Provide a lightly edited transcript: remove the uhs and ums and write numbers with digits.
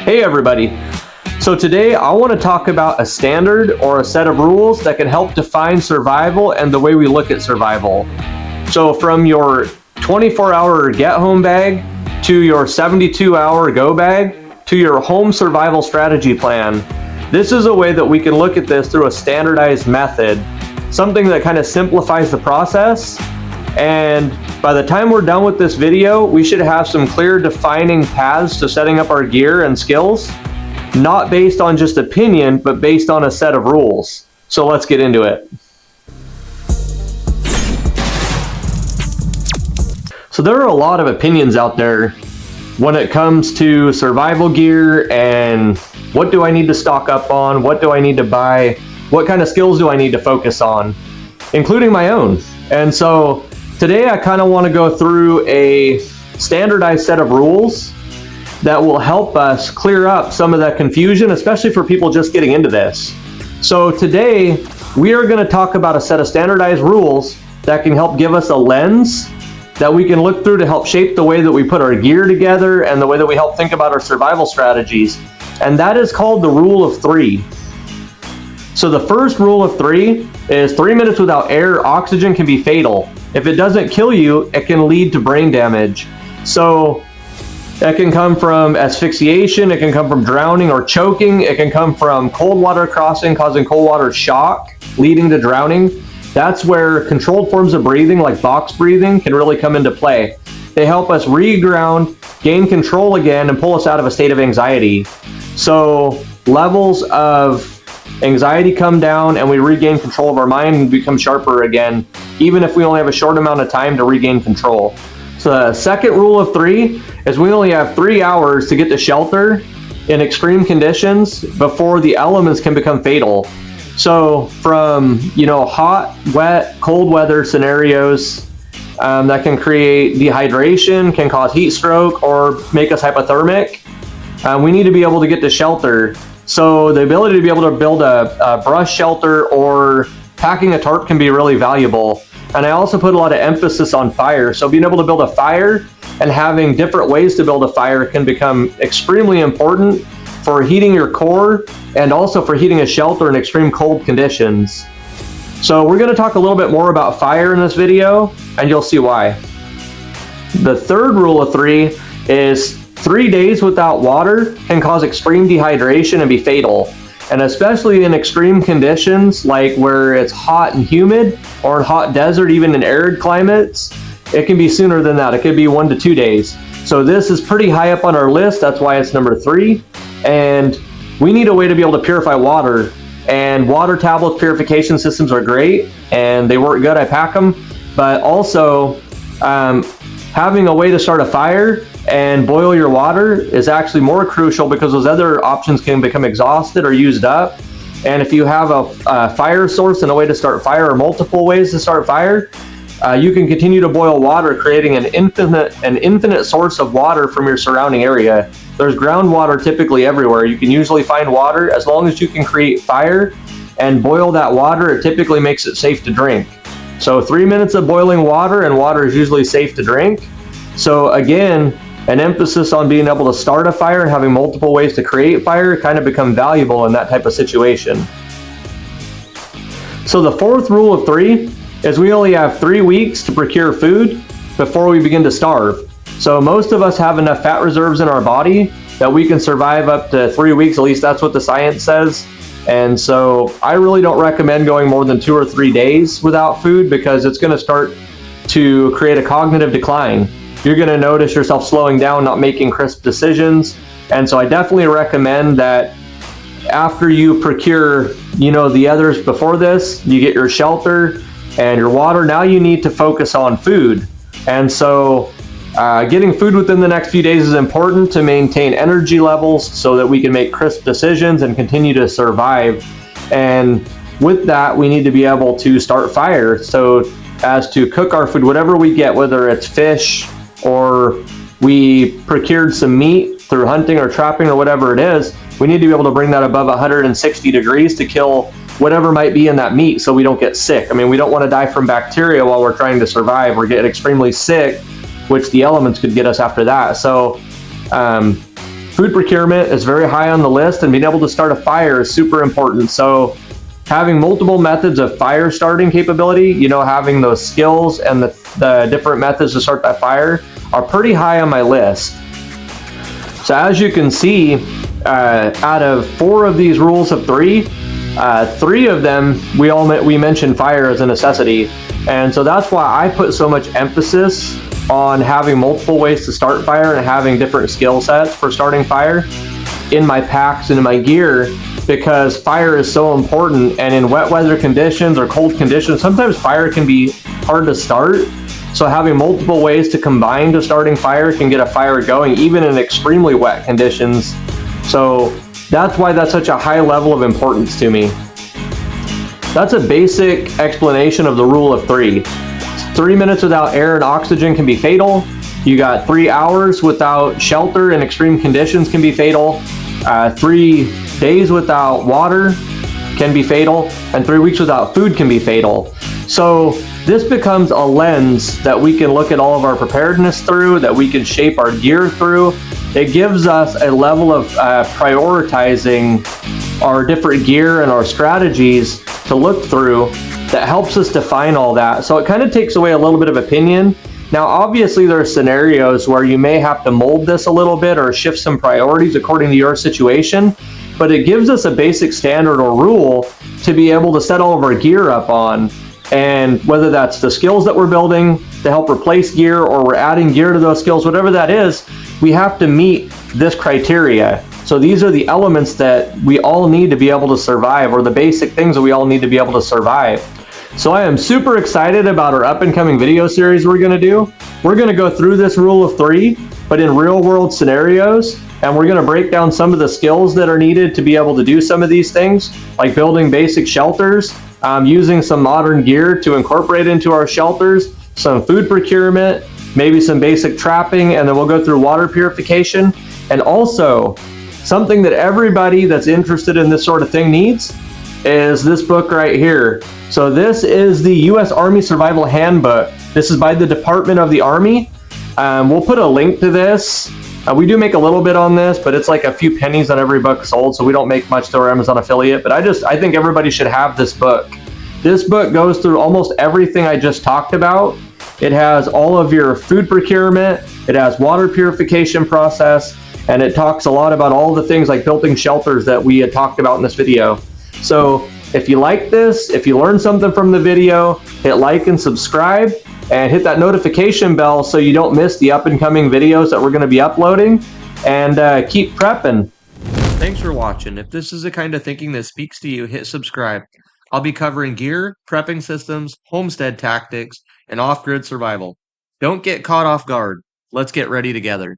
Hey everybody. So today I want to talk about a standard or a set of rules that can help define survival and the way we look at survival. So from your 24-hour get home bag to your 72-hour go bag to your home survival strategy plan, this is a way that we can look at this through a standardized method, something that kind of simplifies the process. And by the time we're done with this video, we should have some clear defining paths to setting up our gear and skills, not based on just opinion, but based on a set of rules. So let's get into it. So there are a lot of opinions out there when it comes to survival gear and what do I need to stock up on, what do I need to buy, what kind of skills do I need to focus on, including my own. And so today I kind of want to go through a standardized set of rules that will help us clear up some of that confusion, especially for people just getting into this. So today we are going to talk about a set of standardized rules that can help give us a lens that we can look through to help shape the way that we put our gear together and the way that we help think about our survival strategies. And that is called the rule of 3. So the first rule of 3 is 3 minutes without air, oxygen can be fatal. If it doesn't kill you, it can lead to brain damage. So it can come from asphyxiation, it can come from drowning or choking, it can come from cold water crossing, causing cold water shock, leading to drowning. That's where controlled forms of breathing, like box breathing, can really come into play. They help us reground, gain control again, and pull us out of a state of anxiety. So levels of anxiety come down and we regain control of our mind and become sharper again, even if we only have a short amount of time to regain control. So the second rule of 3 is we only have 3 hours to get to shelter in extreme conditions before the elements can become fatal. So from, hot, wet, cold weather scenarios that can create dehydration, can cause heat stroke, or make us hypothermic, we need to be able to get to shelter. So the ability to be able to build a brush shelter or packing a tarp can be really valuable. And I also put a lot of emphasis on fire. So being able to build a fire and having different ways to build a fire can become extremely important for heating your core and also for heating a shelter in extreme cold conditions. So we're going to talk a little bit more about fire in this video, and you'll see why. The third rule of 3 is 3 days without water can cause extreme dehydration and be fatal. And especially in extreme conditions like where it's hot and humid, or in hot desert, even in arid climates, it can be sooner than that. It could be 1 to 2 days. So this is pretty high up on our list. That's why it's number 3. And we need a way to be able to purify water. And water tablet purification systems are great and they work good. I pack them. But also having a way to start a fire and boil your water is actually more crucial, because those other options can become exhausted or used up. And if you have a fire source and a way to start fire, or multiple ways to start fire, you can continue to boil water, creating an infinite source of water from your surrounding area. There's groundwater typically everywhere. You can usually find water. As long as you can create fire and boil that water, it typically makes it safe to drink. So 3 minutes of boiling water, and water is usually safe to drink. So again, an emphasis on being able to start a fire and having multiple ways to create fire kind of become valuable in that type of situation. So the fourth rule of 3 is we only have 3 weeks to procure food before we begin to starve. So most of us have enough fat reserves in our body that we can survive up to 3 weeks, at least that's what the science says. And so I really don't recommend going more than 2 or 3 days without food, because it's going to start to create a cognitive decline. You're going to notice yourself slowing down, not making crisp decisions. And so I definitely recommend that after you procure, the others before this, you get your shelter and your water. Now you need to focus on food. And so getting food within the next few days is important to maintain energy levels so that we can make crisp decisions and continue to survive. And with that, we need to be able to start fire. So as to cook our food, whatever we get, whether it's fish, or we procured some meat through hunting or trapping or whatever it is, we need to be able to bring that above 160 degrees to kill whatever might be in that meat so we don't get sick. I mean, we don't want to die from bacteria while we're trying to survive or get extremely sick, which the elements could get us after that. So food procurement is very high on the list, and being able to start a fire is super important. So having multiple methods of fire starting capability, having those skills and the different methods to start that fire are pretty high on my list. So as you can see, out of 4 of these rules of 3, 3 of them we mentioned fire as a necessity, and so that's why I put so much emphasis on having multiple ways to start fire and having different skill sets for starting fire in my packs and in my gear, because fire is so important. And in wet weather conditions or cold conditions, sometimes fire can be hard to start. So having multiple ways to combine to starting fire can get a fire going even in extremely wet conditions. So that's why that's such a high level of importance to me. That's a basic explanation of the rule of 3. 3 minutes without air and oxygen can be fatal. You got 3 hours without shelter in extreme conditions can be fatal. 3 days without water can be fatal, and 3 weeks without food can be fatal. So this becomes a lens that we can look at all of our preparedness through, that we can shape our gear through. It gives us a level of prioritizing our different gear and our strategies to look through that helps us define all that. So it kind of takes away a little bit of opinion. Now, obviously, there are scenarios where you may have to mold this a little bit or shift some priorities according to your situation, but it gives us a basic standard or rule to be able to set all of our gear up on. And whether that's the skills that we're building to help replace gear, or we're adding gear to those skills, whatever that is, we have to meet this criteria. So these are the elements that we all need to be able to survive, or the basic things that we all need to be able to survive. So I am super excited about our up and coming video series we're going to do. We're going to go through this rule of 3, but in real world scenarios, and we're going to break down some of the skills that are needed to be able to do some of these things, like building basic shelters, using some modern gear to incorporate into our shelters, some food procurement, maybe some basic trapping, and then we'll go through water purification. And also, something that everybody that's interested in this sort of thing needs is this book right here. So this is the U.S. Army Survival Handbook. This is by the Department of the Army. We'll put a link to this. We do make a little bit on this, but it's like a few pennies on every book sold, so we don't make much to our Amazon affiliate. But I think everybody should have this book. This book goes through almost everything I just talked about. It has all of your food procurement, it has water purification process, and it talks a lot about all the things like building shelters that we had talked about in this video. So if you like this, if you learned something from the video, hit like and subscribe, and hit that notification bell so you don't miss the up and coming videos that we're going to be uploading, and keep prepping. Thanks for watching. If this is the kind of thinking that speaks to you, hit subscribe. I'll be covering gear, prepping systems, homestead tactics, and off-grid survival. Don't get caught off guard. Let's get ready together.